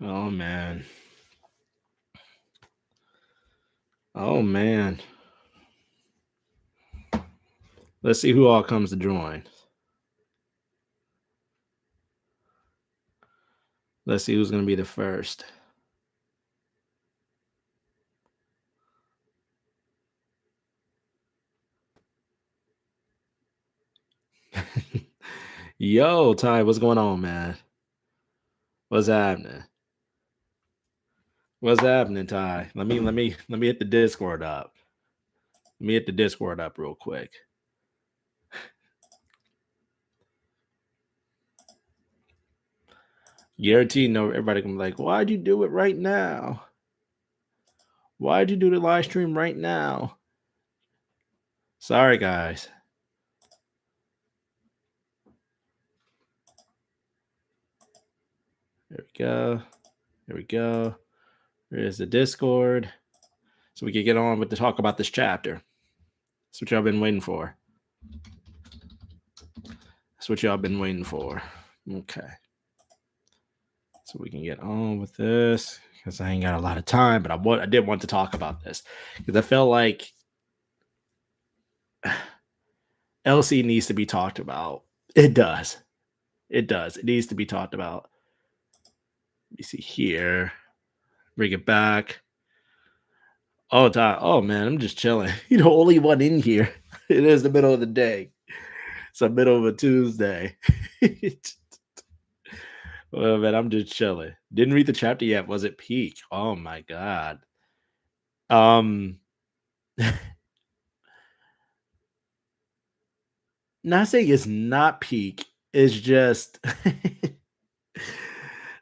Oh man. Oh man. Let's see who all comes to join. Let's see who's gonna be the first. Yo, Ty, what's going on, man? What's happening? What's happening, Ty? Let me hit the Discord up. Let me hit the Discord up real quick. Guarantee no everybody can be like, why'd you do it right now? Why'd you do the live stream right now? Sorry, guys. There we go. There we go. There's the Discord. So we can get on with the talk about this chapter. That's what y'all been waiting for. That's what y'all been waiting for. Okay. So we can get on with this because I ain't got a lot of time, but I did want to talk about this because I felt like Eleceed needs to be talked about. It does. It does. It needs to be talked about. Let me see here. Bring it back. Oh, oh man, I'm just chilling. You know, only one in here. It is the middle of the day. It's the middle of a Tuesday. Well, man, I'm just chilling. Didn't read the chapter yet. Was it peak? Oh my god. Not saying it's not peak. It's just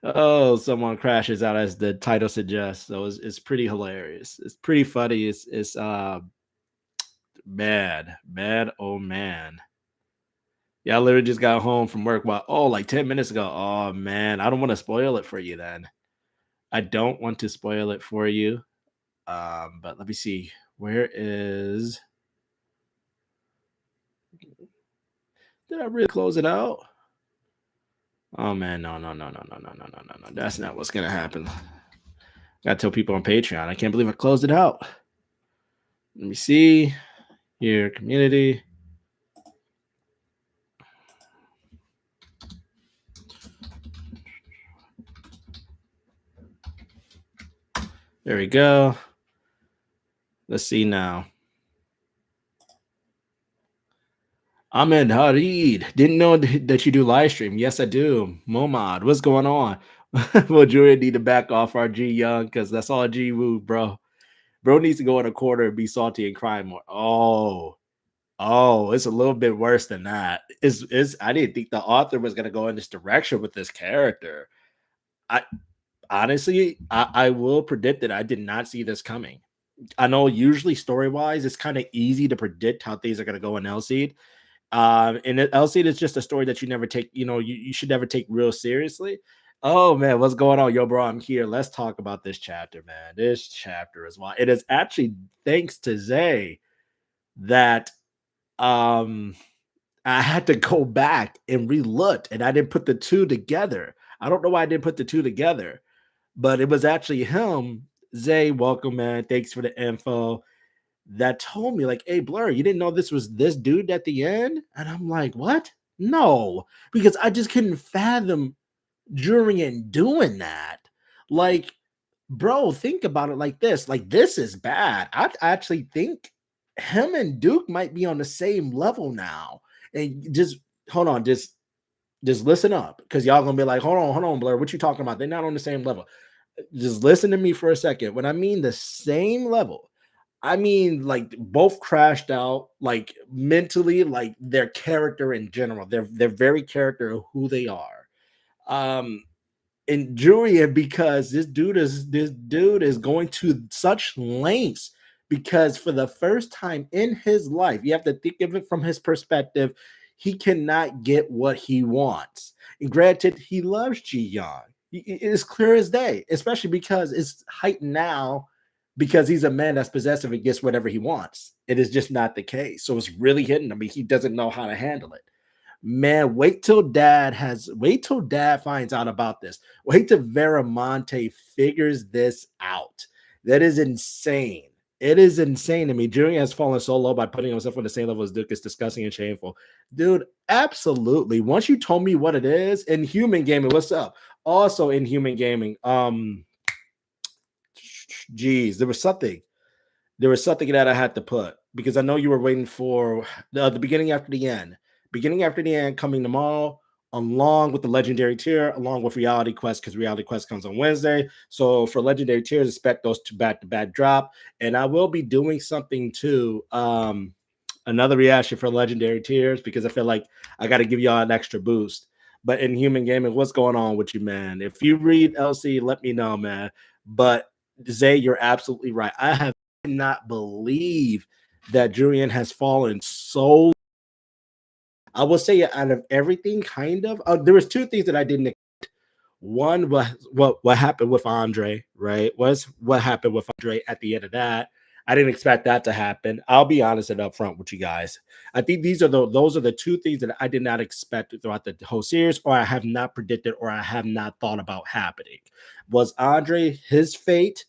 oh, someone crashes out as the title suggests. So it's pretty hilarious. It's pretty funny. It's mad. Oh man. Yeah, I literally just got home from work. Like 10 minutes ago. Oh man. I don't want to spoil it for you then. I don't want to spoil it for you. But let me see. Where is did I really close it out? Oh man, no. That's not what's gonna happen. Gotta tell people on Patreon. I can't believe I closed it out. Let me see. Here, community. There we go. Let's see now. Ahmed Harid. Didn't know that you do live stream. Yes, I do. Momad, what's going on? Well, Julian need to back off our G Young because that's all Jiwoo, bro. Bro needs to go in a corner and be salty and cry more. Oh, it's a little bit worse than that. Is I didn't think the author was gonna go in this direction with this character. I honestly, I will predict that I did not see this coming. I know usually story wise, it's kind of easy to predict how things are gonna go in Elseed. And Elseed is just a story that you never take, you should never take real seriously. Oh man, what's going on? Yo, bro, I'm here. Let's talk about this chapter, man. This chapter is why it is actually thanks to Zay that I had to go back and re-look and I didn't put the two together. I don't know why I didn't put the two together, but it was actually him. Zay, welcome, man. Thanks for the info. That told me, like, hey, Blur, you didn't know this was this dude at the end? And I'm like, what? No, because I just couldn't fathom Jurion doing that. Like, bro, think about it like this. Like, this is bad. I actually think him and Duke might be on the same level now. And just hold on, just listen up, because y'all gonna be like, hold on, Blur, what you talking about? They're not on the same level. Just listen to me for a second. When I mean the same level, I mean like both crashed out, like mentally, like their character in general, their very character of who they are. And Julian, because this dude is going to such lengths, because for the first time in his life, you have to think of it from his perspective, he cannot get what he wants. And granted, he loves Jiwoo. It's clear as day, especially because it's heightened now because he's a man that's possessive and gets whatever he wants. It is just not the case. So it's really hidden. I mean, he doesn't know how to handle it. Man, wait till dad finds out about this. Wait till Veramonte figures this out. That is insane. It is insane to me. Julian has fallen so low by putting himself on the same level as Duke is disgusting and shameful. Dude, absolutely. Once you told me what it is in human gaming, what's up? Also in human gaming, geez, there was something that I had to put because I know you were waiting for the beginning after the end. Beginning after the end coming tomorrow, along with the legendary tier, along with Reality Quest, because Reality Quest comes on Wednesday. So for legendary tiers, expect those to back drop. And I will be doing something too. Another reaction for legendary tiers because I feel like I got to give y'all an extra boost. But in human gaming, what's going on with you, man? If you read LC, let me know, man. But Zay, you're absolutely right. I have not believe that Julian has fallen so. I will say out of everything, kind of. There was two things that I didn't. One was what happened with Andre, right? Was what happened with Andre at the end of that. I didn't expect that to happen. I'll be honest and upfront with you guys. I think those are the two things that I did not expect throughout the whole series, or I have not predicted, or I have not thought about happening. Was Andre his fate?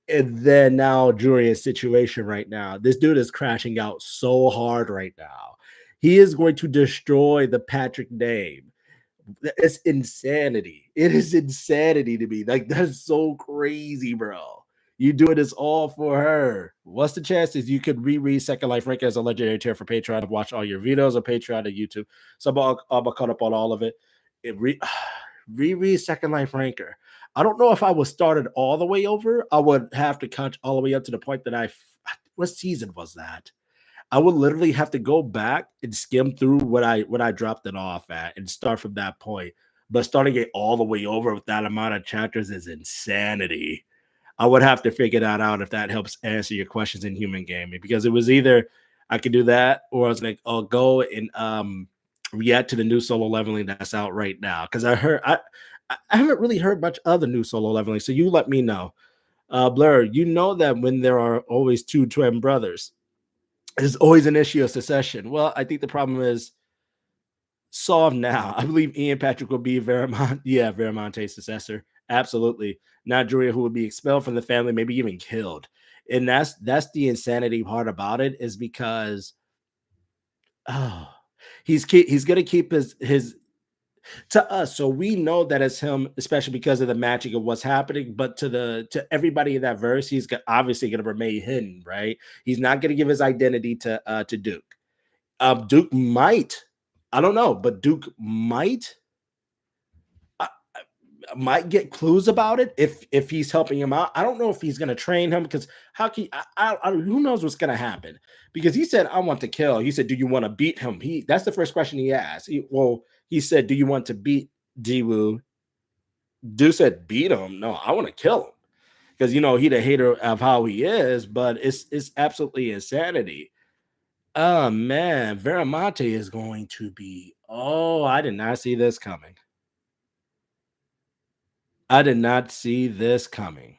And then now Jurion's situation right now. This dude is crashing out so hard right now. He is going to destroy the Patrick name. It's insanity. It is insanity to me. Like that's so crazy, bro. You doing this all for her. What's the chances you could reread Second Life Rank as a legendary tier for Patreon to watch all your videos on Patreon and YouTube? So I'm caught up on all of it. Reread Second Life Ranker. I don't know if I was started all the way over. I would have to catch all the way up to the point that what season was that? I would literally have to go back and skim through what I dropped it off at and start from that point. But starting it all the way over with that amount of chapters is insanity. I would have to figure that out if that helps answer your questions in human gaming because it was either I could do that or I was like, I'll go and react to the new solo leveling that's out right now because I haven't really heard much of the new solo leveling. So you let me know. Blur, you know that when there are always two twin brothers, there's always an issue of secession. Well, I think the problem is solved now. I believe Ian Patrick will be Veramonte's successor. Absolutely. Not Juria, who would be expelled from the family, maybe even killed. And that's the insanity part about it, is because oh, he's gonna keep his to us. So we know that it's him, especially because of the magic of what's happening. But to everybody in that verse, obviously gonna remain hidden, right? He's not gonna give his identity to Duke. Duke might, I don't know, but Duke uh, might get clues about it if he's helping him out. I don't know if he's going to train him because how can who knows what's going to happen? Because he said, "I want to kill." He said, "Do you want to beat him?" That's the first question he asked. He said, "Do you want to beat Jiwoo?" Duke said, "Beat him? No, I want to kill him." Because he the hater of how he is, but it's absolutely insanity. Oh man, Veramonte is going to be. Oh, I did not see this coming. I did not see this coming.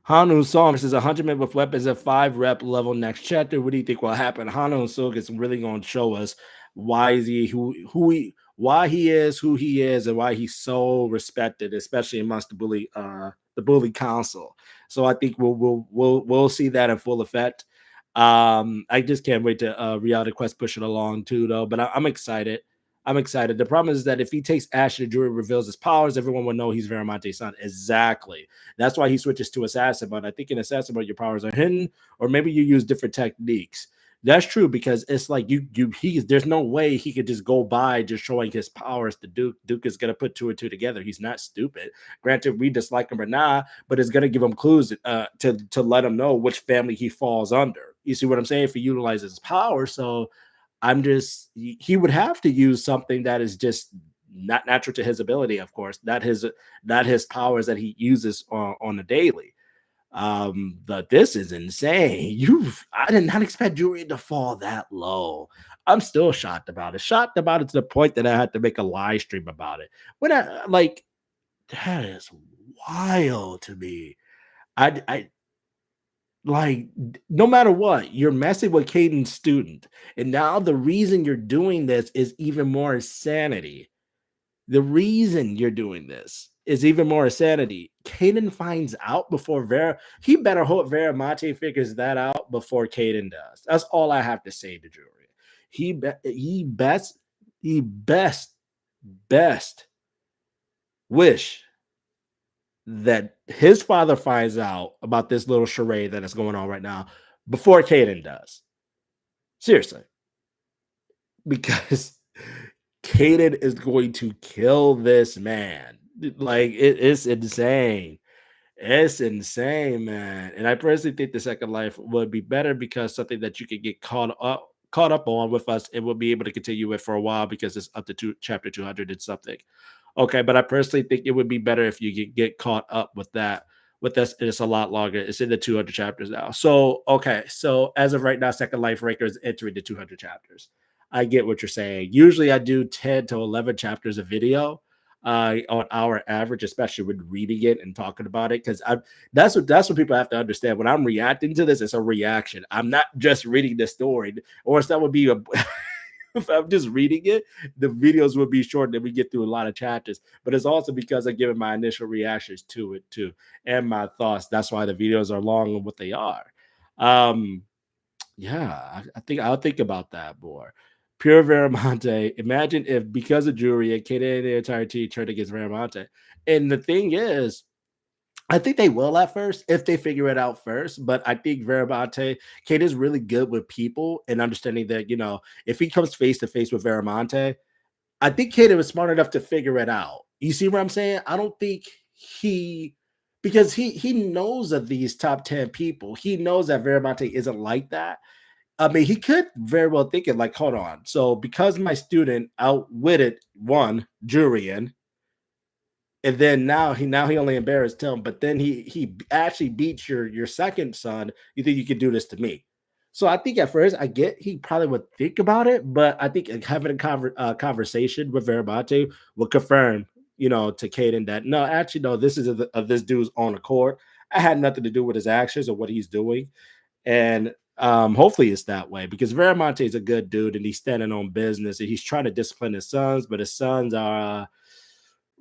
Hanu Song says 100 men with weapons at 5 rep level next chapter. What do you think will happen? Hanu Song is really going to show us why is he why he is who he is and why he's so respected, especially amongst the bully council. So I think we'll see that in full effect. I just can't wait to Reality Quest push it along too, though. But I'm excited. I'm excited. The problem is that if he takes Ash and the jury reveals his powers, everyone will know he's Veramonte's son. Exactly. That's why he switches to assassin. But I think in assassin mode, your powers are hidden, or maybe you use different techniques. That's true because it's like there's no way he could just go by just showing his powers to Duke. Duke is gonna put two and two together. He's not stupid. Granted, we dislike him or not, but it's gonna give him clues to let him know which family he falls under. You see what I'm saying? If he utilizes his power, so he would have to use something that is just not natural to his ability, of course, not his powers that he uses on a daily. But this is insane. I did not expect Julian to fall that low. I'm still shocked about it to the point that I had to make a live stream about it. When I like that is wild to me. I Like, no matter what, you're messing with Caden's student. And now the reason you're doing this is even more insanity. The reason you're doing this is even more insanity. Caden finds out before he better hope Veramente figures that out before Caden does. That's all I have to say to Jury. He best wish that his father finds out about this little charade that is going on right now before Caden does. Seriously, because Caden is going to kill this man. Like it's insane. It's insane, man. And I personally think the second life would be better because something that you could get caught up on with us and we'll be able to continue with for a while because it's up to chapter 200 and something. Okay, but I personally think it would be better if you get caught up with that. With this, it's a lot longer. It's in the 200 chapters now. So, okay, so as of right now, Second Life Ranker is entering the 200 chapters. I get what you're saying. Usually, I do 10 to 11 chapters of video on our average, especially with reading it and talking about it. Because that's what people have to understand. When I'm reacting to this, it's a reaction. I'm not just reading the story, or else that would be a if I'm just reading it, the videos would be short and we get through a lot of chapters. But it's also because I'm giving my initial reactions to it too and my thoughts. That's why the videos are long and what they are. Um, yeah, I think I'll think about that more. Pure Veramonte. Imagine if because of Jury and Kid and the entire team turned against Veramonte. And the thing is, I think they will at first if they figure it out first. But I think Veramente, Kate is really good with people and understanding that, if he comes face to face with Veramonte, I think Kate was smart enough to figure it out. You see what I'm saying? I don't think because he knows of these top 10 people. He knows that Veramonte isn't like that. I mean, he could very well think it like, hold on. So because my student outwitted one, Jurion, and then now he only embarrassed him, but then he actually beats your second son. You think you could do this to me? So I think at first I get he probably would think about it, but I think having a conversation with Verabate will confirm, to Caden that no, actually no, this is of this dude's own accord. I had nothing to do with his actions or what he's doing, and hopefully it's that way because Veramonte is a good dude and he's standing on business and he's trying to discipline his sons, but his sons are.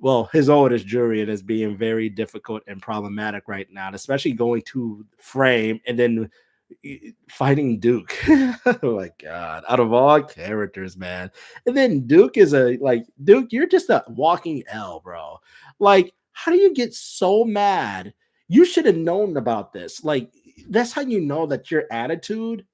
Well, his oldest Jury is being very difficult and problematic right now, especially going to frame and then fighting Duke. Oh my god! Out of all characters, man, and then Duke is Duke. You're just a walking L, bro. Like, how do you get so mad? You should have known about this. Like, that's how you know that your attitude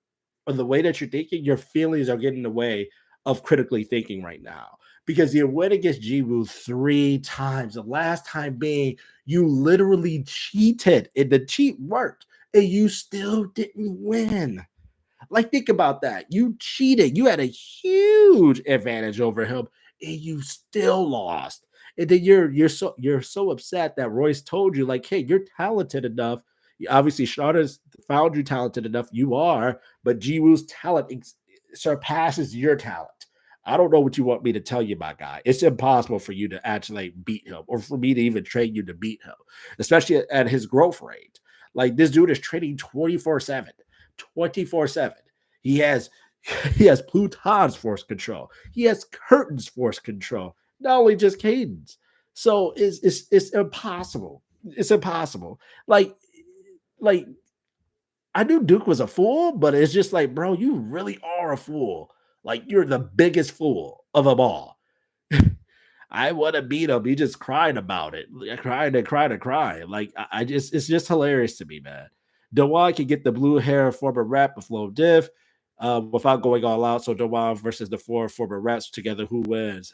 or the way that you're thinking, your feelings are getting in the way of critically thinking right now. Because you went against Jiwoo 3 times. The last time being you literally cheated and the cheat worked and you still didn't win. Like, think about that. You cheated. You had a huge advantage over him, and you still lost. And then you're so upset that Royce told you, like, hey, you're talented enough. Obviously, Shada's found you talented enough. You are, but Jiwoo's talent surpasses your talent. I don't know what you want me to tell you, my guy. It's impossible for you to actually beat him, or for me to even train you to beat him, especially at his growth rate. Like, this dude is training 24/7. 24/7. He has he has Pluton's force control. He has Curtain's force control. Not only just Cadence. So it's impossible. It's impossible. Like I knew Duke was a fool, but it's just like, bro, you really are a fool. Like, you're the biggest fool of them all. I want to beat him. He just crying about it, crying and crying and crying. Like, I just, it's just hilarious to me, man. Dewan can get the blue hair former rap with low diff without going all out. So Dewan versus the four former raps together, who wins?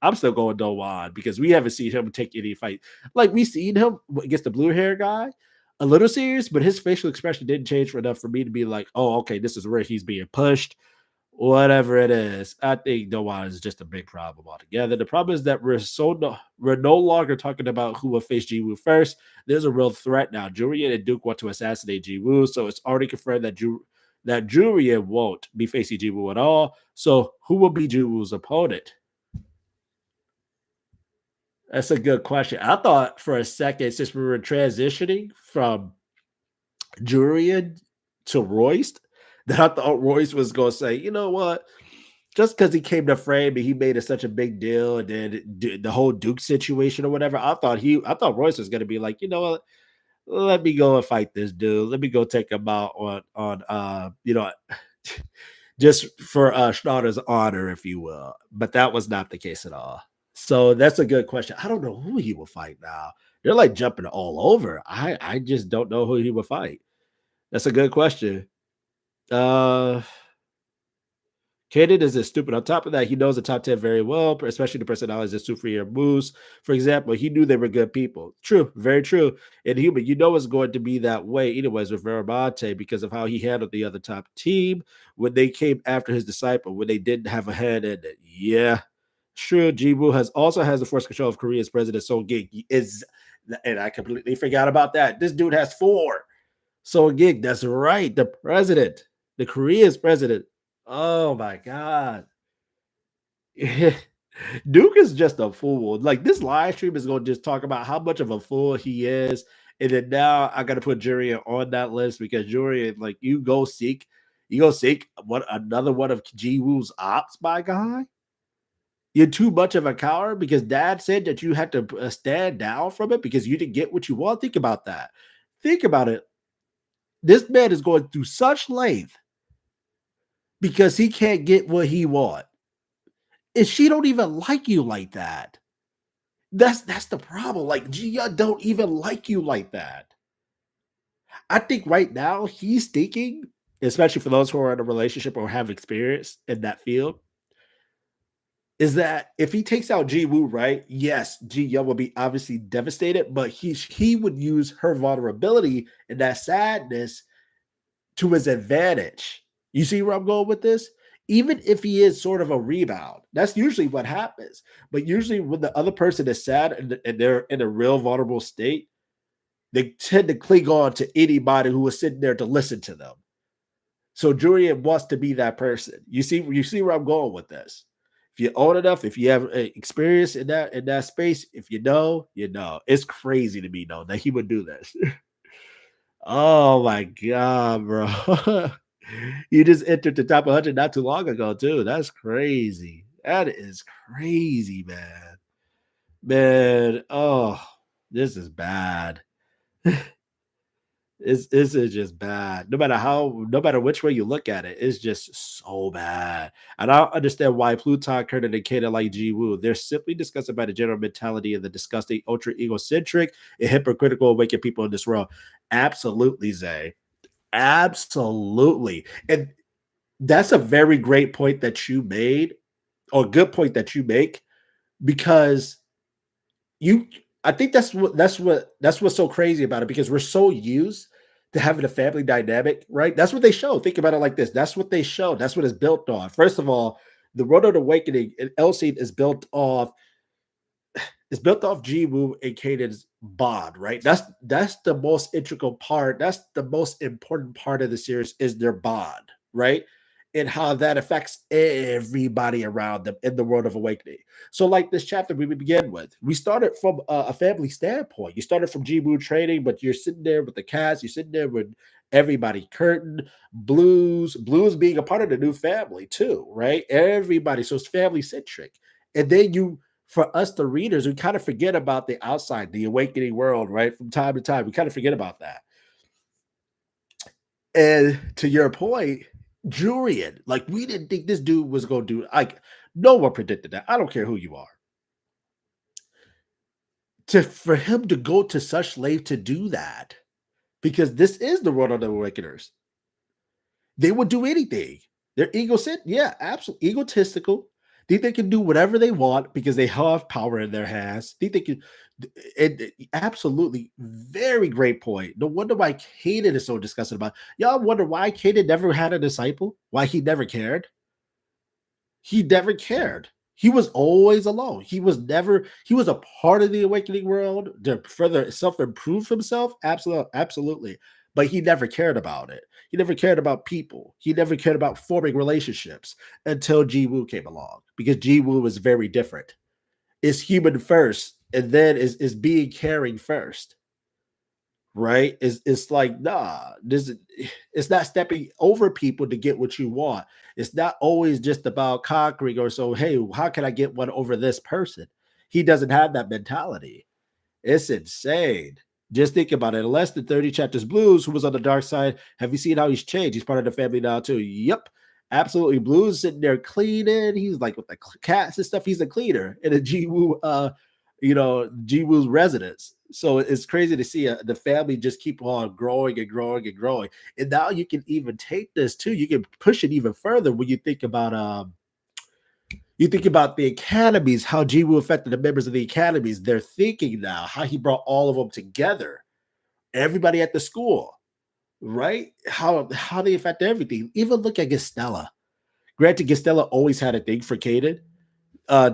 I'm still going Dewan because we haven't seen him take any fight. Like, we seen him against the blue hair guy, a little serious, but his facial expression didn't change enough for me to be like, oh, okay, this is where he's being pushed. Whatever it is, I think Noah is just a big problem altogether. The problem is that we're no longer talking about who will face Jiwoo first. There's a real threat now. Julian and Duke want to assassinate Jiwoo, so it's already confirmed that Julian won't be facing Jiwoo at all. So who will be Jiwoo's opponent? That's a good question. I thought for a second, since we were transitioning from Jurian to Royce, that I thought Royce was going to say, you know what? Just because he came to frame and he made it such a big deal, and then the whole Duke situation or whatever, I thought Royce was going to be like, you know what? Let me go and fight this dude. Let me go take him out on just for Schnader's honor, if you will. But that was not the case at all. So that's a good question. I don't know who he will fight now. They're like jumping all over. I just don't know who he will fight. That's a good question. Uh Kaden isn't stupid. On top of that, he knows the top 10 very well, especially the personalities of Sufri and Moose. For example, he knew they were good people. True, very true. And human, you know it's going to be that way anyways with Verante because of how he handled the other top team when they came after his disciple, when they didn't have a hand in it. Yeah, true. Jiwoo has the force control of Korea's president Song Gig. He is, and I completely forgot about that. This dude has 4. So Gig, that's right. The president, the Korea's president. Oh my God. Duke is just a fool. Like this live stream is going to just talk about how much of a fool he is. And then now I got to put Jurion on that list because Jurion, like you go seek what another one of Jiwoo's ops, my guy. You're too much of a coward because dad said that you had to stand down from it because you didn't get what you want. Think about that. Think about it. This man is going through such length because he can't get what he wants. And she don't even like you like that. That's the problem. Like Gia don't even like you like that. I think right now he's thinking, especially for those who are in a relationship or have experience in that field, is that if he takes out Jiwoo, right? Yes, Gia will be obviously devastated, but he would use her vulnerability and that sadness to his advantage. You see where I'm going with this? Even if he is sort of a rebound, that's usually what happens. But usually, when the other person is sad and they're in a real vulnerable state, they tend to cling on to anybody who is sitting there to listen to them. So Julian wants to be that person. You see where I'm going with this. If you're old enough, if you have experience in that space, if you know, you know. It's crazy to me though that he would do this. Oh my god, bro. You just entered the top 100 not too long ago, too. That's crazy. That is crazy, man. Man, oh, this is bad. This is just bad. No matter which way you look at it, it's just so bad. And I don't understand why Pluton, Curtin, and Kata like Jiwoo. They're simply disgusted by the general mentality of the disgusting, ultra egocentric, and hypocritical awakened people in this world. Absolutely, Zay. Absolutely. And that's a very great point that you made, or good point that you make, because you I think that's what's so crazy about it because we're so used to having a family dynamic, right? That's what they show. Think about it like this. That's what they show. That's what it's built on. First of all, the Road of Awakening and Eleceed is built off Jiwoo and Caden's bond, right? That's the most integral part. That's the most important part of the series is their bond, right? And how that affects everybody around them in the world of awakening. So, like this chapter we begin with, we started from a family standpoint. You started from Jiwoo training, but you're sitting there with the cast. You're sitting there with everybody, Curtin, Blues being a part of the new family too, right? Everybody, so it's family centric. And then for us, the readers, we kind of forget about the outside, the awakening world, right? From time to time, we kind of forget about that. And to your point, Jurion, like we didn't think this dude was going to do, like no one predicted that. I don't care who you are. For him to go to such length to do that, because this is the world of the awakeners. They would do anything. They're yeah, absolutely egotistical. Think they can do whatever they want because they have power in their hands. Think they can, and absolutely, very great point. No wonder why Kaden is so disgusted about. Y'all wonder why Kaden never had a disciple? Why he never cared? He never cared. He was always alone. He was a part of the awakening world to further self-improve himself. Absolutely, absolutely. But he never cared about it. He never cared about people. He never cared about forming relationships until Jiwoo came along because Jiwoo was very different. It's human first, and then is being caring first. right? It's like, nah, it's not stepping over people to get what you want. It's not always just about conquering or so, hey, how can I get one over this person? He doesn't have that mentality. It's insane. Just think about it. In less than 30 chapters, Blues, who was on the dark side, have you seen how he's changed? He's part of the family now, too. Yep. Absolutely. Blues sitting there cleaning. He's like with the cats and stuff. He's a cleaner in a Jiwoo, Jiwoo's residence. So it's crazy to see the family just keep on growing and growing and growing. And now you can even take this too. You can push it even further when you think about the academies, how Jiwoo affected the members of the academies. They're thinking now how he brought all of them together, everybody at the school, right? How they affect everything. Even look at Gastella. Granted, Gastella always had a thing for Kaden.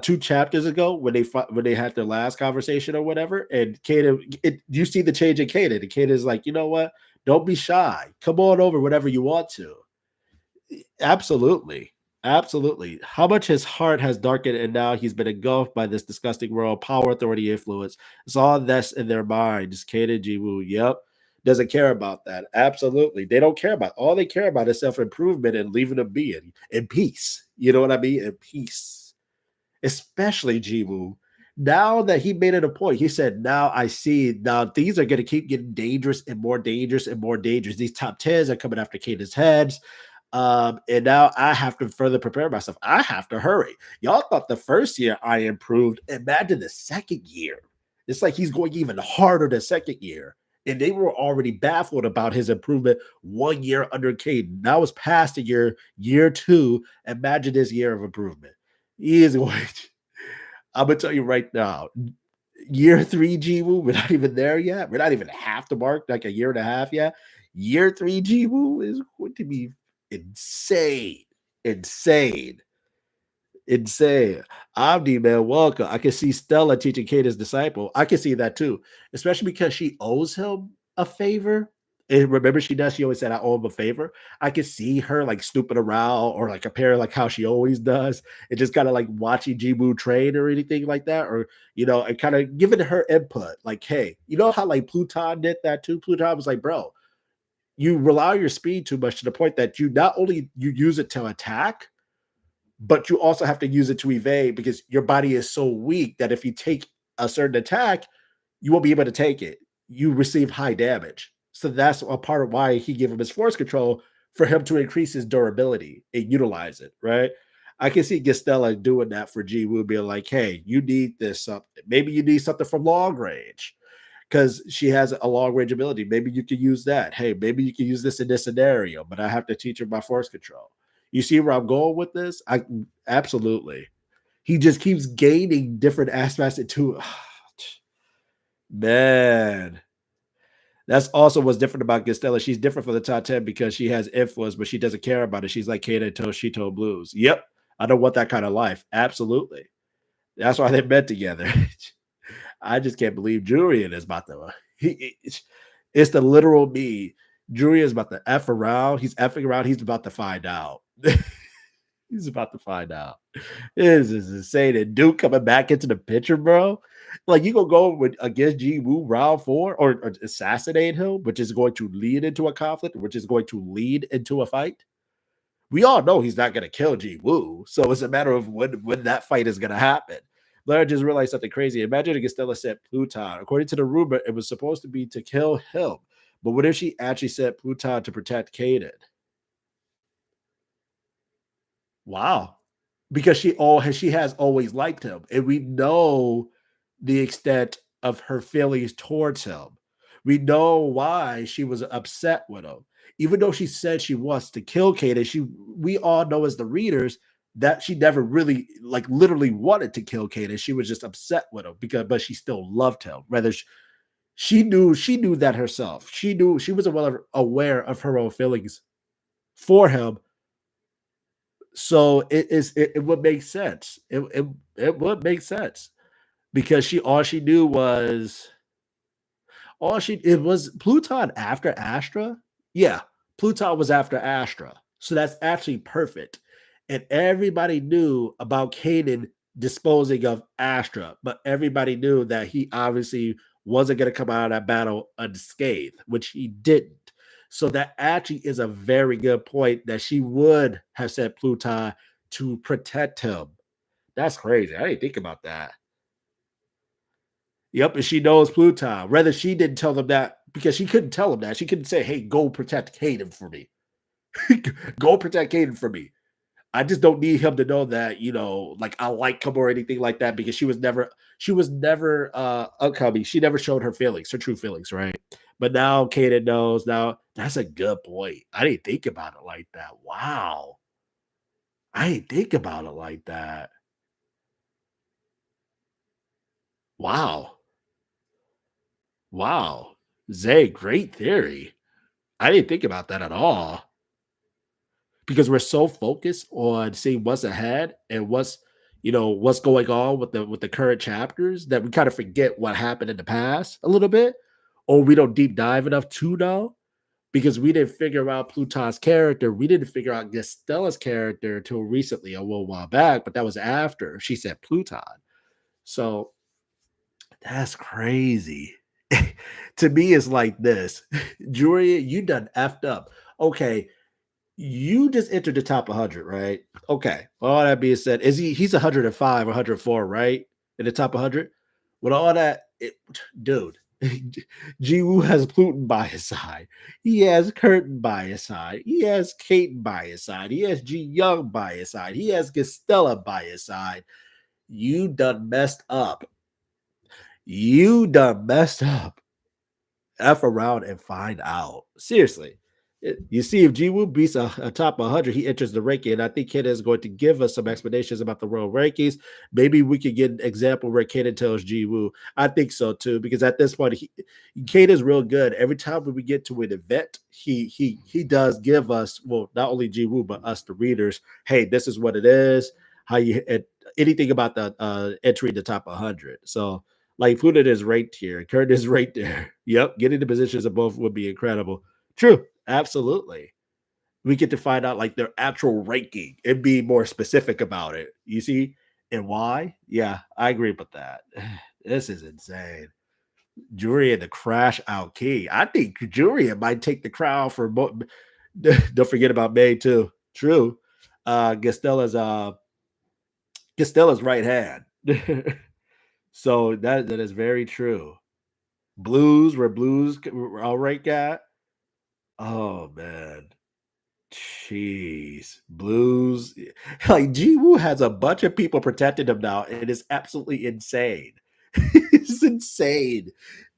2 chapters ago, when they had their last conversation or whatever, and Kaden, you see the change in Kaden. And Kaden is like, you know what? Don't be shy. Come on over whenever you want to. Absolutely. Absolutely. How much his heart has darkened, and now he's been engulfed by this disgusting world, power, authority, influence. It's all that's in their minds. Kaden Jiwoo, yep. Doesn't care about that. Absolutely. They don't care about all they care about is self-improvement and leaving them be in peace. You know what I mean? In peace. Especially Jiwoo. Now that he made it a point, he said, now I see now things are going to keep getting dangerous and more dangerous and more dangerous. These top tens are coming after Kaden's heads. And now I have to further prepare myself. I have to hurry. Y'all thought the first year I improved. Imagine the second year. It's like he's going even harder the second year. And they were already baffled about his improvement 1 year under Caden. Now it's past a year two. Imagine this year of improvement. He is going to, I'm gonna tell you right now, year three Jiwoo, we're not even there yet. We're not even half the mark, like a year and a half yet. Year three Jiwoo is going to be insane, insane, insane. Omni, man, welcome. I can see Stella teaching Kate disciple. I can see that too, especially because she owes him a favor. And remember, she always said, I owe him a favor. I could see her like snooping around or like compare like how she always does, and just kind of like watching Jiwoo train or anything like that, or and kind of giving her input. Like, hey, you know how like Pluton did that too? Pluton was like, bro, you rely on your speed too much to the point that you not only you use it to attack, but you also have to use it to evade because your body is so weak that if you take a certain attack, you won't be able to take it. You receive high damage. So that's a part of why he gave him his force control for him to increase his durability and utilize it, right? I can see Gastella doing that for Jiwoo, being like, hey, you need this something. Maybe you need something from long range because she has a long range ability. Maybe you could use that. Hey, maybe you can use this in this scenario, but I have to teach her my force control. You see where I'm going with this? I absolutely. He just keeps gaining different aspects into man. That's also what's different about Gastella. She's different from the top 10 because she has influence, but she doesn't care about it. She's like Kata Toshito Blues. Yep. I don't want that kind of life. Absolutely. That's why they met together. I just can't believe Jurion is about to. It's the literal me. Jurion is about to F around. He's effing around. He's about to find out. He's about to find out. This is insane. And Duke coming back into the picture, bro. Like you gonna go with against Jiwoo round 4 or assassinate him, which is going to lead into a conflict, which is going to lead into a fight. We all know he's not gonna kill Jiwoo, so it's a matter of when that fight is gonna happen. But I just realized something crazy. Imagine if Stella sent Pluton. According to the rumor, it was supposed to be to kill him. But what if she actually sent Pluton to protect Kaden? Wow. Because she has always liked him, and we know the extent of her feelings towards him. We know why she was upset with him. Even though she said she wants to kill Kaden, we all know as the readers that she never really like literally wanted to kill Kaden. She was just upset with him but she still loved him. Rather, she knew that herself. She was aware of her own feelings for him, so it would make sense. It would make sense because she all she knew was all she it was Pluton after Astra. Yeah, Pluton was after Astra. So that's actually perfect. And everybody knew about Kanan disposing of Astra, but everybody knew that he obviously wasn't going to come out of that battle unscathed, which he didn't. So that actually is a very good point that she would have sent Pluton to protect him. That's crazy. I didn't think about that. Yep, and she knows Pluton. Rather, she didn't tell them that because she couldn't tell him that. She couldn't say, "Hey, go protect Caden for me. Go protect Caden for me." I just don't need him to know that, like I like him or anything like that because she was never upcoming. She never showed her feelings, her true feelings, right? But now Kaden knows. Now that's a good point. I didn't think about it like that. Wow. I didn't think about it like that. Wow. Wow. Zay, great theory. I didn't think about that at all. Because we're so focused on seeing what's ahead and what's going on with the current chapters that we kind of forget what happened in the past a little bit, or we don't deep dive enough to know because we didn't figure out Pluton's character. We didn't figure out Gastella's character until recently, a little while back, but that was after she said Pluton. So that's crazy. To me, it's like this. Juria, you done effed up. Okay, you just entered the top 100, right? Okay. All that being said, he's 105 or 104, right? In the top 100? With all that, dude, Jiwoo has Pluton by his side. He has Curtin by his side. He has Kate by his side. He has Ji Young by his side. He has Gastella by his side. You done messed up. You done messed up. F around and find out. Seriously. You see, if Jiwoo beats a top 100, he enters the ranking. And I think Kaden is going to give us some explanations about the world rankings. Maybe we could get an example where Kaden tells Jiwoo. I think so too, because at this point, Kaden is real good. Every time when we get to an event, he does give us, well, not only Jiwoo, but us, the readers, hey, this is what it is. How you anything about the entering the top 100. So like Fuda is right here. Kurt is right there. Yep. Getting the positions of both would be incredible. True. Absolutely. We get to find out like their actual ranking and be more specific about it. You see? And why? Yeah, I agree with that. This is insane. Jury the crash out key. I think Jury might take the crown for both. Don't forget about May too. True. Gastella's Gastella's right hand. So that is very true. Blues, where blues were all right, got. Oh man, jeez, blues. Like Jiwoo has a bunch of people protecting him now, and it is absolutely insane. It's insane.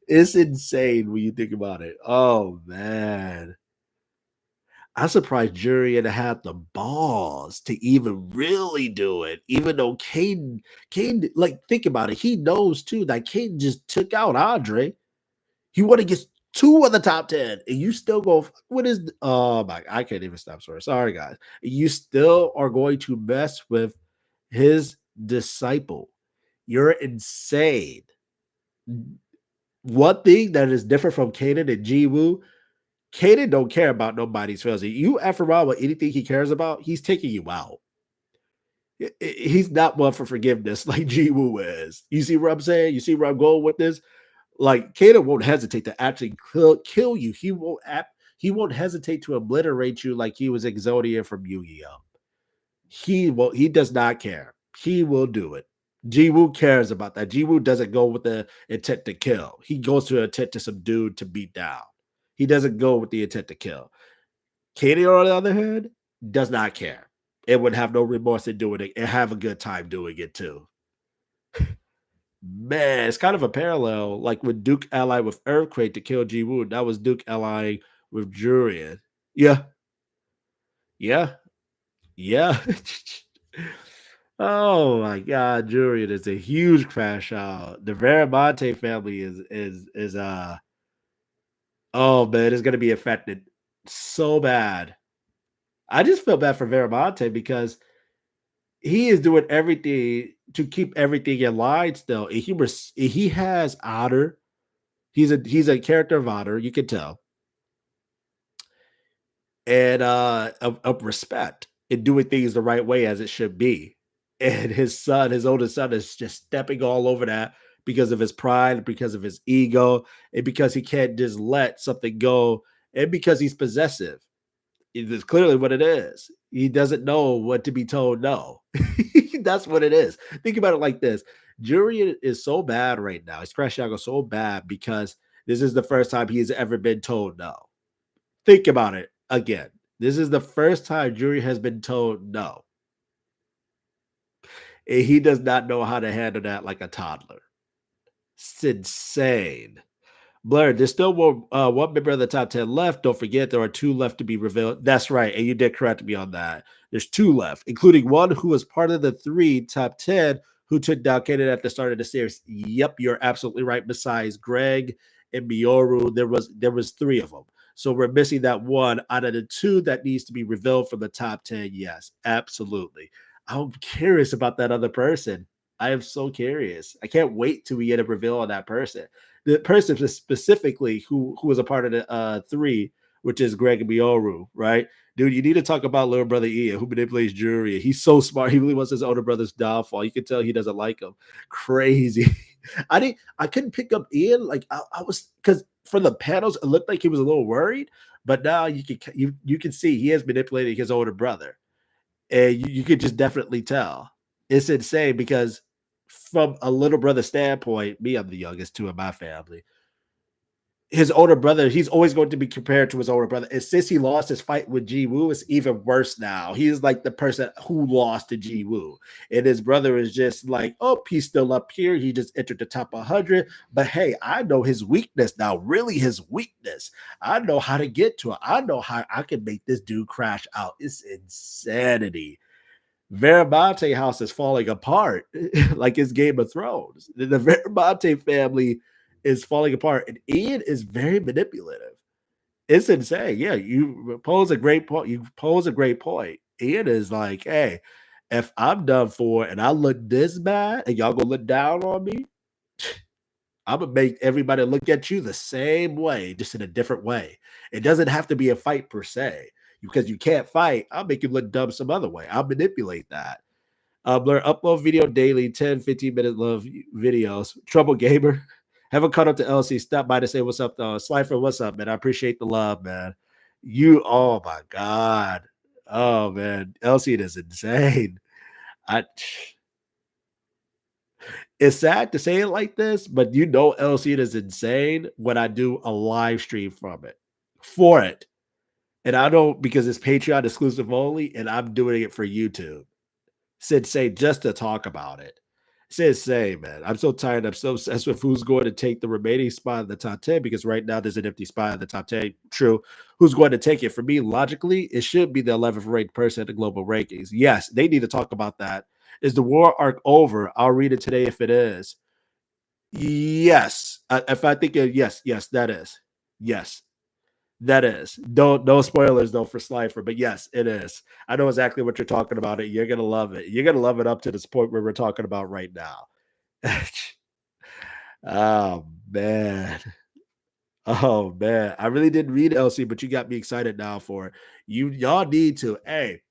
It's insane when you think about it. Oh man, I'm surprised Jurian had the balls to even really do it, even though Caden, like think about it, he knows too that Caden just took out Andre. He would have gets two of the top 10, and you still go, what is oh my I can't even stop. Sorry, guys. You still are going to mess with his disciple. You're insane. One thing that is different from Kaden and Jiwoo, Kaden don't care about nobody's feelings. You F around with anything he cares about, he's taking you out. He's not one for forgiveness like Jiwoo is. You see what I'm saying? You see where I'm going with this? Like Kato won't hesitate to actually kill you. He won't hesitate to obliterate you like he was Exodia from Yu-Gi-Oh. He does not care. He will do it. Jiwoo cares about that. Jiwoo doesn't go with the intent to kill. He goes to intent to subdue, to beat down. He doesn't go with the intent to kill. Katie, on the other hand, does not care. It would have no remorse in doing it and have a good time doing it too. Man, it's kind of a parallel. Like when Duke allied with Earthquake to kill Jiwoo, that was Duke allying with Jurion. Yeah, yeah, yeah. Oh my God, Jurion is a huge crash out. The Verante family is oh man, it's gonna be affected so bad. I just feel bad for Veramente because he is doing everything to keep everything in line still. And he has honor. He's a character of honor, you can tell, and of respect in doing things the right way as it should be. And his oldest son, is just stepping all over that because of his pride, because of his ego, and because he can't just let something go, and because he's possessive. It is clearly what it is. He doesn't know what to be told no. That's what it is. Think about it like this. Jury is so bad right now. He's crashing out so bad because this is the first time he's ever been told no. Think about it again. This is the first time Jury has been told no. And he does not know how to handle that like a toddler. It's insane. Blair, there's still one member of the top 10 left. Don't forget, there are two left to be revealed. That's right. And you did correct me on that. There's two left, including one who was part of the three top 10 who took down Canada at the start of the series. Yep, you're absolutely right. Besides Greg and Mioru, there was three of them. So we're missing that one out of the two that needs to be revealed from the top 10. Yes, absolutely. I'm curious about that other person. I am so curious. I can't wait till we get a reveal on that person. The person specifically who was a part of the three, which is Greg Mioru, right? Dude, you need to talk about little brother Ian, who manipulates Jury. He's so smart. He really wants his older brother's downfall. You can tell he doesn't like him. Crazy. I couldn't pick up Ian. Like I was, because from the panels, it looked like he was a little worried, but now you can see he has manipulated his older brother. And you could just definitely tell. It's insane because from a little brother standpoint, I'm the youngest too in my family. His older brother, he's always going to be compared to his older brother. And since he lost his fight with Jiwoo, it's even worse now. He's like the person who lost to Jiwoo. And his brother is just like, oh, he's still up here. He just entered the top 100. But hey, I know his weakness now, really his weakness. I know how to get to it. I know how I can make this dude crash out. It's insanity. Verante house is falling apart like it's Game of Thrones. The Verante family is falling apart, and Ian is very manipulative. It's insane. Yeah, you pose a great point. Ian is like, hey, if I'm done for and I look this bad and y'all gonna look down on me, I'm gonna make everybody look at you the same way, just in a different way. It doesn't have to be a fight per se, because you can't fight. I'll make you look dumb some other way. I'll manipulate that. Blur, upload video daily, 10, 15-minute love videos. Trouble Gamer. Haven't caught up to Elsie. Stop by to say what's up, though. Slifer, what's up, man? I appreciate the love, man. Oh my God. Oh, man. Elsie is insane. I It's sad to say it like this, but Eleceed is insane when I do a live stream from it for it. And I don't, because it's Patreon exclusive only, and I'm doing it for YouTube. Sid say just to talk about it. Sid say, man, I'm so tired. I'm so obsessed with who's going to take the remaining spot in the top 10, because right now there's an empty spot in the top 10. True. Who's going to take it? For me, logically, it should be the 11th ranked person in the global rankings. Yes, they need to talk about that. Is the war arc over? I'll read it today if it is. Yes. If I think yes, that is. Yes, that is. Don't no spoilers though for Slifer, but yes, it is. I know exactly what you're talking about. You're gonna love it. You're gonna love it up to this point where we're talking about right now. Oh man. Oh man. I really didn't read LC, but you got me excited now for it. Y'all need to. Hey,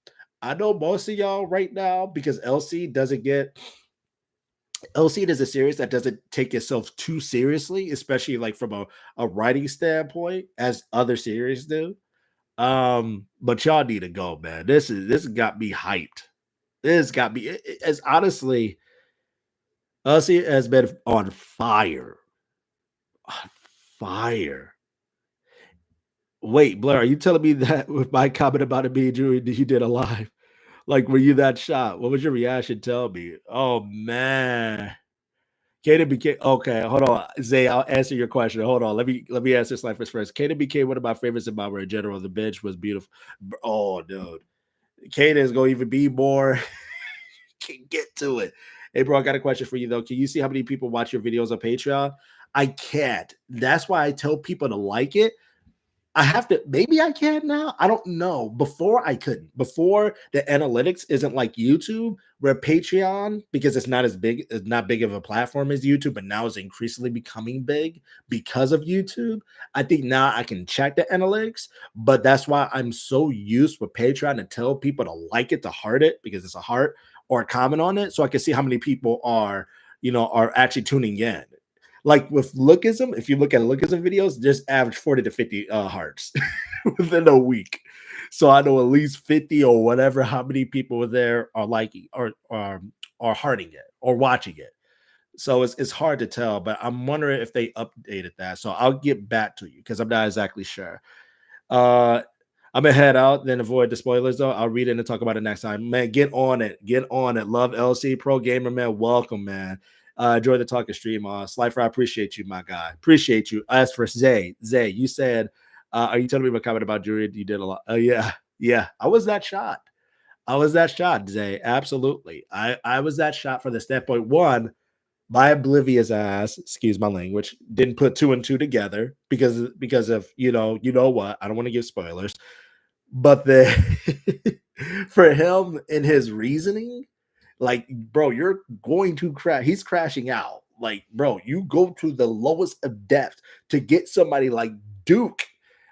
I know most of y'all right now, because LC doesn't get Eleceed is a series that doesn't take itself too seriously, especially like from a writing standpoint, as other series do. But y'all need to go, man. This got me hyped. This got me as honestly, Eleceed has been on fire. On fire. Wait, Blair, are you telling me that with my comment about it being Julian, you did a live? Like, were you that shocked? What was your reaction? Tell me. Oh man. Kaden became okay. Hold on, Zay. I'll answer your question. Hold on. Let me answer this first. Kaden became one of my favorites in Mama in general. The bench was beautiful. Oh, dude. Kaden is going to even be more. Can get to it. Hey, bro, I got a question for you though. Can you see how many people watch your videos on Patreon? I can't. That's why I tell people to like it. I have to, maybe I can now. I don't know. Before I couldn't. Before, the analytics isn't like YouTube, where Patreon, because it's not big of a platform as YouTube, but now it's increasingly becoming big because of YouTube. I think now I can check the analytics, but that's why I'm so used with Patreon to tell people to like it, to heart it, because it's a heart, or comment on it, so I can see how many people are are actually tuning in. Like with lookism, if you look at lookism videos, just average 40 to 50 hearts within a week. So I know at least 50 or whatever, how many people were there are liking or hearting it or watching it. So it's hard to tell, but I'm wondering if they updated that. So I'll get back to you because I'm not exactly sure. Uh, I'm gonna head out, then avoid the spoilers though. I'll read it and talk about it next time. Man, get on it. Get on it. Love LC Pro Gamer, man. Welcome, man. Enjoy the talking stream. Slifer, I appreciate you, my guy. Appreciate you. As for Zay, you said, are you telling me a comment about Jury? You did a lot. Oh, yeah. Yeah. I was that shot. I was that shot, Zay. Absolutely. I was that shot for the standpoint. One, my oblivious ass, excuse my language, didn't put two and two together because of what, I don't want to give spoilers, but the for him and his reasoning, like, bro, you're going to crash. He's crashing out. Like, bro, you go to the lowest of depth to get somebody like Duke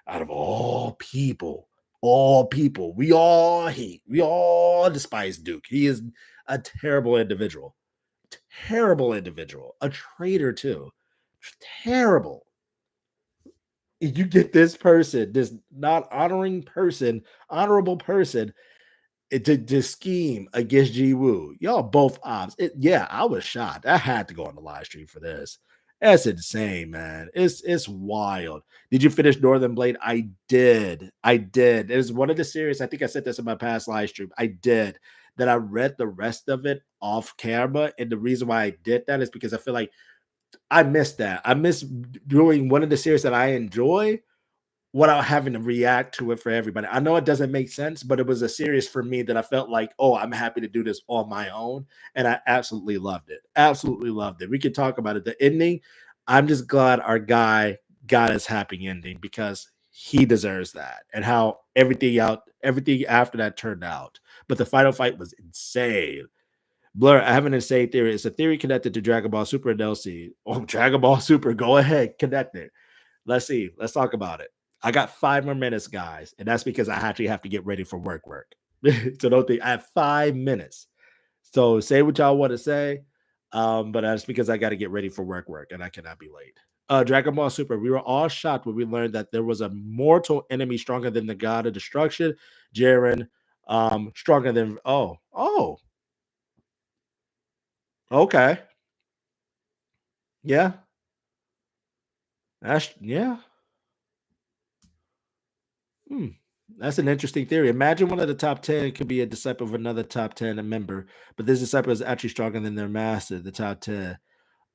out of all people. All people. We all despise Duke. He is a terrible individual. Terrible individual. A traitor, too. Terrible. You get this person, this not honoring person, honorable person, to scheme against Jiwoo. Y'all both ops. Yeah, I was shocked. I had to go on the live stream for this. That's insane, man. It's wild. Did you finish Northern Blade? I did. I did. It was one of the series. I think I said this in my past live stream. I did. That I read the rest of it off camera. And the reason why I did that is because I feel like I missed that. I miss doing one of the series that I enjoy without having to react to it for everybody. I know it doesn't make sense, but it was a series for me that I felt like, oh, I'm happy to do this on my own. And I absolutely loved it. Absolutely loved it. We could talk about it. The ending, I'm just glad our guy got his happy ending because he deserves that and how everything after that turned out. But the final fight was insane. Blur, I have an insane theory. It's a theory connected to Dragon Ball Super and Eleceed. Oh, Dragon Ball Super. Go ahead, connect it. Let's see. Let's talk about it. I got 5 more minutes, guys, and that's because I actually have to get ready for work. So don't think I have 5 minutes. So say what y'all want to say, but that's because I got to get ready for work, and I cannot be late. Dragon Ball Super. We were all shocked when we learned that there was a mortal enemy stronger than the god of destruction, JURION. Stronger than okay, yeah, yeah. Hmm. That's an interesting theory. Imagine one of the top 10 could be a disciple of another top 10 member, but this disciple is actually stronger than their master, the top 10.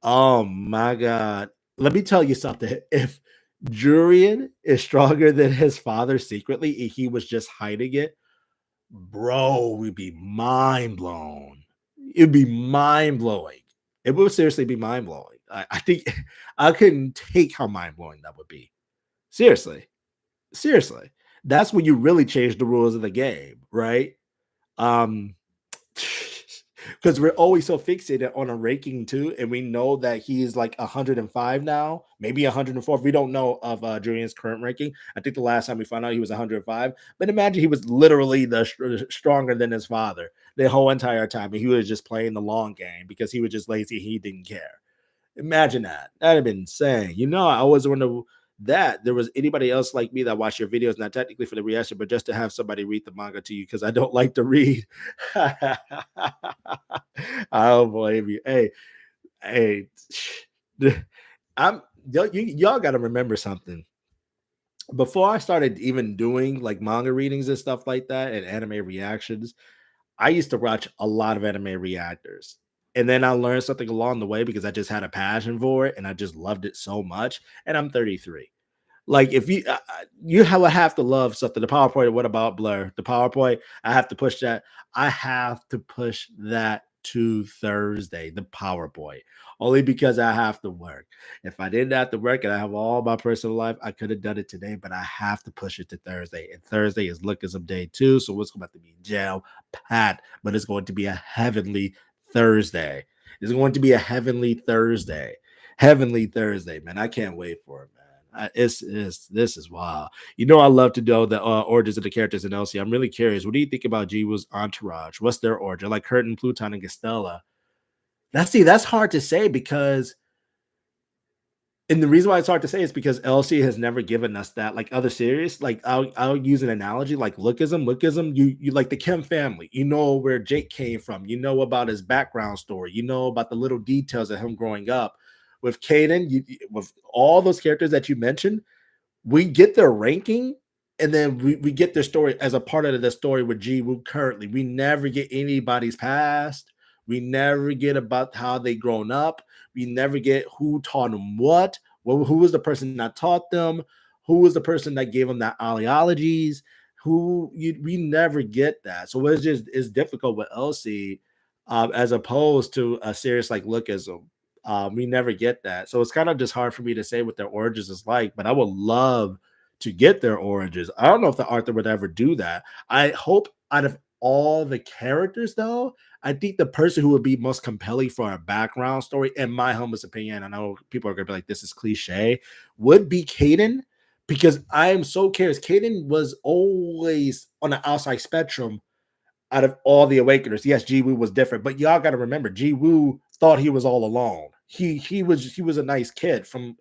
Oh my God. Let me tell you something. If Jurian is stronger than his father secretly, and he was just hiding it, bro, we'd be mind blown. It'd be mind blowing. It would seriously be mind blowing. I think I couldn't take how mind blowing that would be. Seriously. Seriously, that's when you really change the rules of the game, right? Um, because we're always so fixated on a ranking too, and we know that he's like 105 now, maybe 104. We don't know of Julian's current ranking. I think the last time we found out he was 105. But imagine he was literally stronger than his father the whole entire time, and he was just playing the long game because he was just lazy. He didn't care. Imagine that. That'd have been insane. I always wonder that there was anybody else like me that watched your videos, not technically for the reaction, but just to have somebody read the manga to you because I don't like to read. I don't blame you. Hey, I'm y'all got to remember something. Before I started even doing like manga readings and stuff like that and anime reactions, I used to watch a lot of anime reactors. And then I learned something along the way because I just had a passion for it and I just loved it so much. And I'm 33. Like if have to love something. The PowerPoint. What about Blur? The PowerPoint. I have to push that. I have to push that to Thursday. The PowerPoint only because I have to work. If I didn't have to work and I have all my personal life, I could have done it today. But I have to push it to Thursday. And Thursday is Lookism Day too. So it's going to be jail pat. But it's going to be a heavenly Thursday. It's going to be a heavenly Thursday. Heavenly Thursday, man. I can't wait for it, man. This is wild. I love to know the origins of the characters in Elsie. I'm really curious. What do you think about Jiwoo's entourage? What's their origin? Like Curtin, Pluton, and Gastella. that's hard to say because and the reason why it's hard to say is because LC has never given us that like other series. Like I'll use an analogy like Lookism. Lookism, you like the Kim family. You know where Jake came from. You know about his background story. You know about the little details of him growing up. With Caden, with all those characters that you mentioned, we get their ranking and then we get their story as a part of the story with Jiwoo currently. We never get anybody's past. We never get about how they grown up. We never get who taught them what. Well, who was the person that taught them? Who was the person that gave them that ideologies? We never get that. So it's difficult with Elsie as opposed to a series like Lookism. We never get that. So it's kind of just hard for me to say what their origins is like, but I would love to get their origins. I don't know if the author would ever do that. I hope out of all the characters, though, I think the person who would be most compelling for a background story, in my humblest opinion, I know people are gonna be like, this is cliche, would be Caden, because I am so curious. Caden was always on the outside spectrum out of all the Awakeners. Yes, Jiwoo was different, but y'all got to remember, Jiwoo thought he was all alone. He was a nice kid. From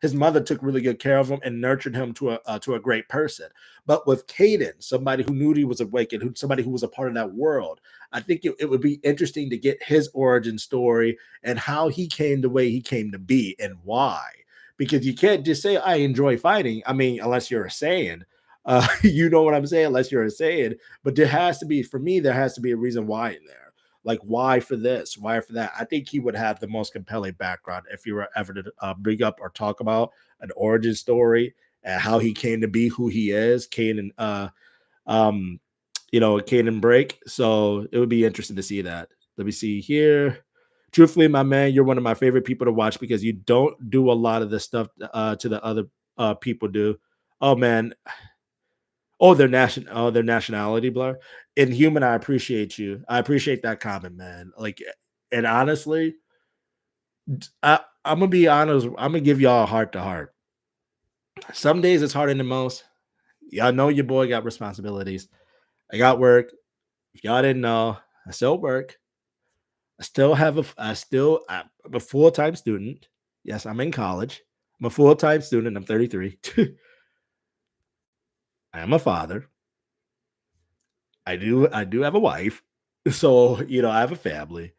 his mother took really good care of him and nurtured him to a great person. But with Caden, somebody who knew he was awakened, somebody who was a part of that world, I think it would be interesting to get his origin story and how he came the way he came to be and why. Because you can't just say I enjoy fighting. I mean, unless you're a Saiyan, you know what I'm saying. Unless you're a Saiyan, but there has to be, for me, there has to be a reason why in there. Like, why for this? Why for that? I think he would have the most compelling background if you were ever to bring up or talk about an origin story and how he came to be who he is, Kane um, Kane and Break. So it would be interesting to see that. Let me see here. Truthfully, my man, you're one of my favorite people to watch because you don't do a lot of the stuff to the other people do. Oh man, their nationality blur. In human, I appreciate you. I appreciate that comment, man. Like, and honestly, I'm gonna be honest. I'm gonna give y'all a heart to heart. Some days it's harder than most. Y'all know your boy got responsibilities. I got work. If y'all didn't know, I still work. I'm a full-time student. Yes, I'm in college. I'm a full-time student. I'm 33. I am a father. I do have a wife. So, I have a family.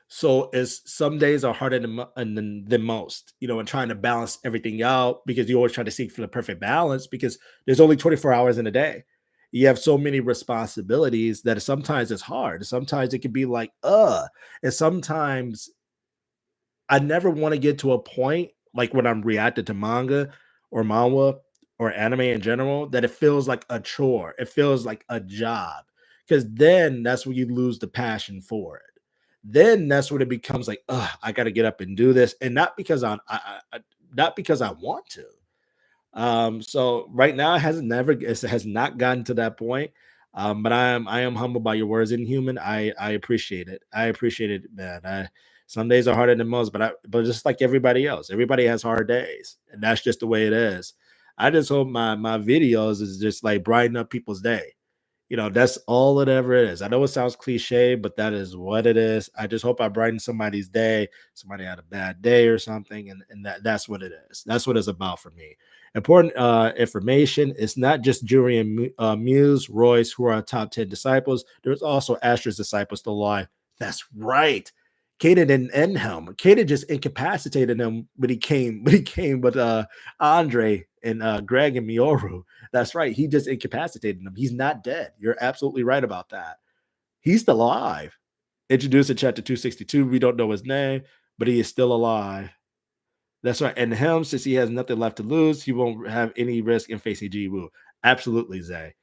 So it's some days are harder than most, and trying to balance everything out because you always try to seek for the perfect balance because there's only 24 hours in a day. You have so many responsibilities that sometimes it's hard. Sometimes it can be like, and sometimes I never want to get to a point like when I'm reacting to manga or manhwa or anime in general that it feels like a chore. It feels like a job because then that's when you lose the passion for it. Then that's when it becomes like, I got to get up and do this, and not because not because I want to. So right now it has not gotten to that point. But I am humbled by your words, Inhuman. I appreciate it. I appreciate it, man. Some days are harder than most, but just like everybody else, everybody has hard days, and that's just the way it is. I just hope my videos is just like brighten up people's day. That's all it ever is. I know it sounds cliche, but that is what it is. I just hope I brighten somebody's day. Somebody had a bad day or something, and that's what it is. That's what it's about for me. Important information. It's not just Jurian Muse, Royce, who are top 10 disciples. There's also Astra's disciples still alive. That's right. Kaden didn't end him. Kaden just incapacitated him when he came with Andre and Greg and Mioru. That's right. He just incapacitated him. He's not dead. You're absolutely right about that. He's still alive. Introduced in chapter 262. We don't know his name, but he is still alive. That's right. And him, since he has nothing left to lose, he won't have any risk in facing Jiwoo. Absolutely, Zay.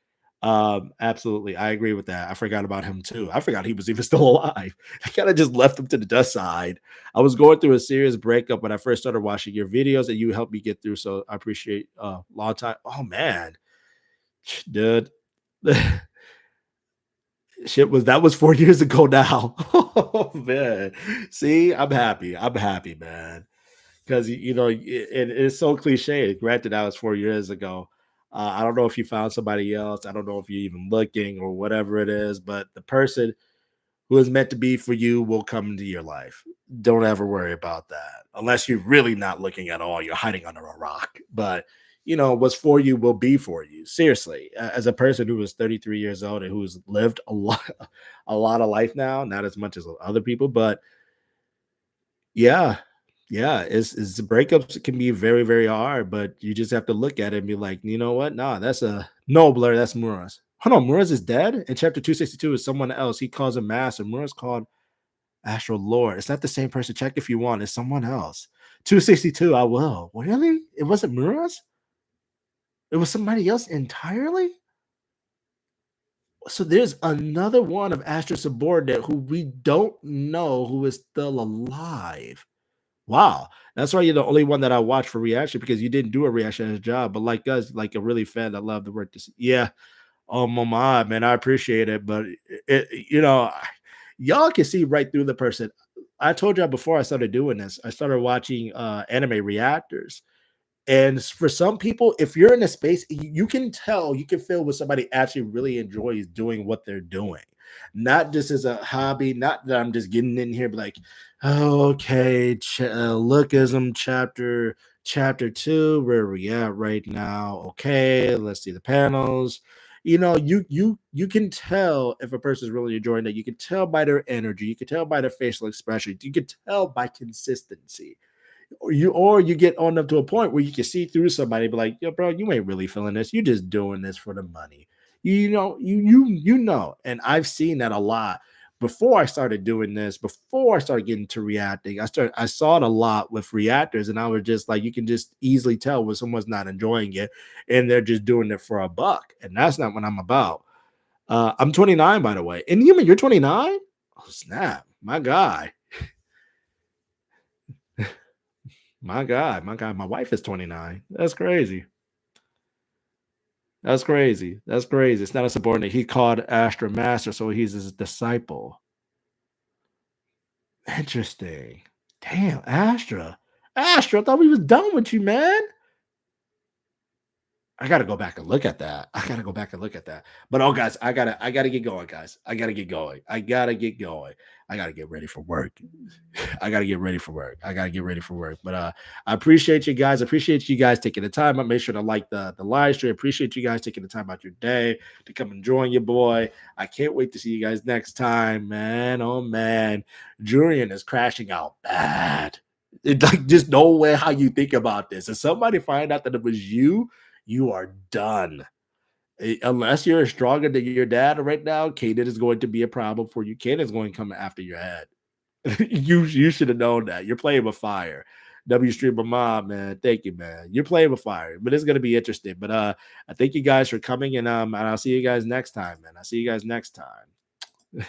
Absolutely. I agree with that. I forgot about him too. I forgot he was even still alive. I kind of just left him to the dust side. I was going through a serious breakup when I first started watching your videos, and you helped me get through. So I appreciate long time. Oh man, dude. Shit that was 4 years ago now. Oh man. See, I'm happy. I'm happy, man. Because it's so cliche. Granted, that was 4 years ago. I don't know if you found somebody else. I don't know if you're even looking or whatever it is, but the person who is meant to be for you will come into your life. Don't ever worry about that. Unless you're really not looking at all, you're hiding under a rock. But what's for you will be for you. Seriously, as a person who is 33 years old and who's lived a lot of life now, not as much as other people, but yeah, yeah, is breakups can be very, very hard, but you just have to look at it and be like, you know what? Nah, that's a no blur. That's Muraz. Hold on, Muraz is dead. In chapter 262 is someone else. He calls him master. Muraz called Astral Lord. It's not the same person. Check if you want. It's someone else. 262. I will. Really? It wasn't Muraz? It was somebody else entirely? So there's another one of Astra's subordinate who we don't know who is still alive. Wow, that's why you're the only one that I watch for reaction because you didn't do a reaction as a job. But like us, like a really fan that love the work. Yeah, oh my man, I appreciate it, but y'all can see right through the person. I told y'all before I started doing this, I started watching anime reactors, and for some people, if you're in a space, you can tell, you can feel when somebody actually really enjoys doing what they're doing. Not just as a hobby, not that I'm just getting in here, but like, oh, okay, lookism chapter 2, where we at right now? Okay, let's see the panels. You can tell if a person's really enjoying it. You can tell by their energy, you can tell by their facial expression, you can tell by consistency or you get on up to a point where you can see through somebody, be like, yo, bro, you ain't really feeling this. You just doing this for the money. And I've seen that a lot before I started doing this, before I started getting to reacting. I saw it a lot with reactors, and I was just like, you can just easily tell when someone's not enjoying it and they're just doing it for a buck. And that's not what I'm about. I'm 29, by the way. And you're 29? Oh, snap. My guy. My wife is 29. That's crazy. That's crazy. That's crazy. It's not a subordinate. He called Astra Master, so he's his disciple. Interesting. Damn, Astra. Astra, I thought we was done with you, man. I gotta go back and look at that. I gotta go back and look at that. But oh, guys, I gotta get going, guys. I gotta get going. I gotta get going. I gotta get ready for work. I gotta get ready for work. I gotta get ready for work. But I appreciate you guys. Appreciate you guys taking the time. I make sure to like the live stream. Appreciate you guys taking the time out your day to come and join your boy. I can't wait to see you guys next time, man. Oh man, Julian is crashing out bad. Like just no way how you think about this. If somebody find out that it was you are done. Unless you're stronger than your dad right now, Kaden is going to be a problem for you. Kaden is going to come after your head. you should have known that. You're playing with fire. W Streamer Mom, man. Thank you, man. You're playing with fire, but it's gonna be interesting. But I thank you guys for coming and I'll see you guys next time, man. I'll see you guys next time.